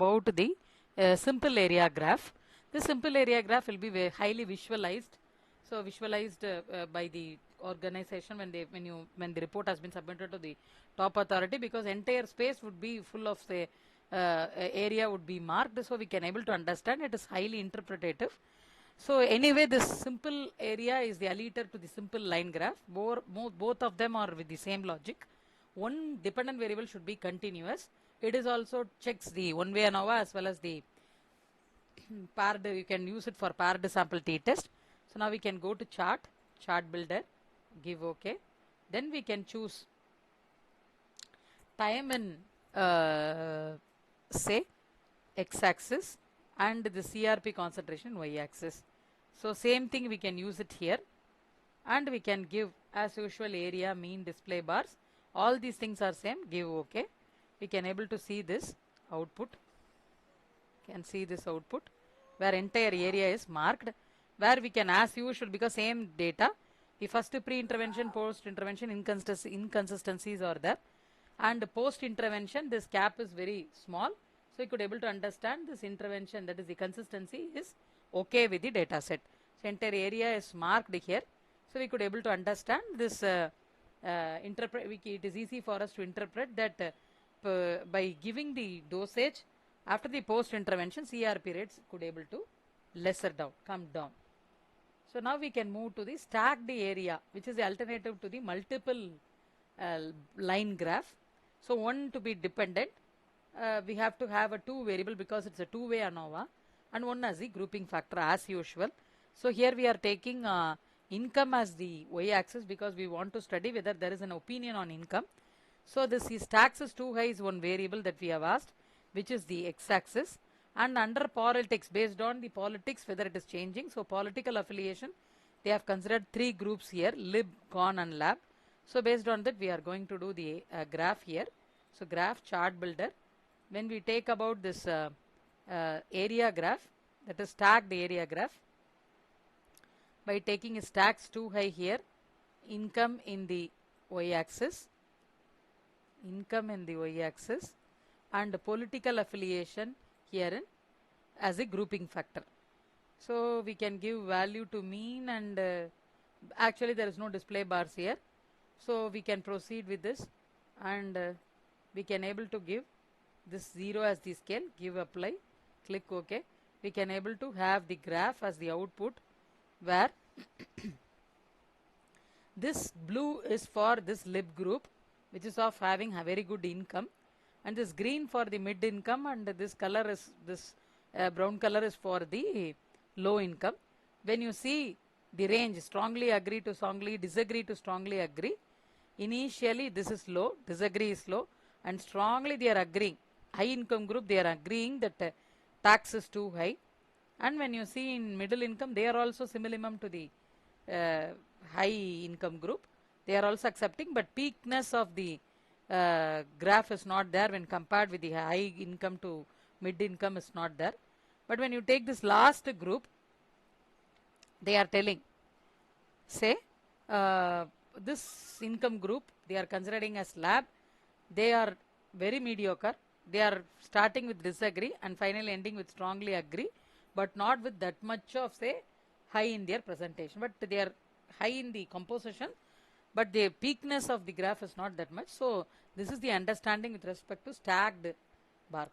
about the simple area graph. This simple area graph will be highly visualized. So visualized by the organization when the report has been submitted to the top authority, because entire space would be full of say area would be marked, so we can able to understand it is highly interpretative. So anyway, this simple area is the aliter to the simple line graph. Both of them are with the same logic. One dependent variable should be continuous. It is also checks the one way ANOVA as well as the paired. You can use it for paired sample t-test. So now we can go to chart builder, give OK. Then we can choose time in say x-axis and the CRP concentration y-axis. So same thing we can use it here, and we can give as usual area, mean, display bars. All these things are same. Give OK. We can able to see this output. Can see this output where entire area is marked, where we can as usual, because same data, the first pre-intervention, post-intervention inconsistencies are there, and post-intervention this cap is very small, so you could able to understand this intervention, that is the consistency is okay with the data set. So entire area is marked here, so we could able to understand this it is easy for us to interpret that by giving the dosage after the post intervention, CRP rates could able to come down. So now we can move to the stacked area, which is the alternative to the multiple line graph. So one to be dependent, we have to have a two variable because it's a two-way ANOVA, and one as the grouping factor as usual. So here we are taking income as the y-axis because we want to study whether there is an opinion on income. So this is tax is too high is one variable that we have asked, which is the x-axis, and under politics, based on the politics whether it is changing. So political affiliation, they have considered three groups here, lib, con and lab. So based on that we are going to do the graph here. So graph chart builder, when we take about this area graph, that is stacked area graph, by taking stacks too high here, income in the y-axis, and political affiliation here as a grouping factor. So we can give value to mean, and actually there is no display bars here, so we can proceed with this, and we can able to give this 0 as the scale, give apply, click OK. We can able to have the graph as the output, where this blue is for this lib group, which is of having a very good income, and this green for the mid income, and this color is this brown color is for the low income. When you see the range, strongly agree to strongly disagree to strongly agree, initially this is low, disagree is low, and strongly they are agreeing. High income group, they are agreeing that tax is too high, and when you see in middle income, they are also similar to the high income group, they are also accepting, but peakness of the graph is not there when compared with the high income to mid income is not there. But when you take this last group, they are telling, say this income group they are considering as lab, they are very mediocre, they are starting with disagree and finally ending with strongly agree, but not with that much of say high in their presentation, but they are high in the composition, but the peakness of the graph is not that much. So this is the understanding with respect to stacked bar.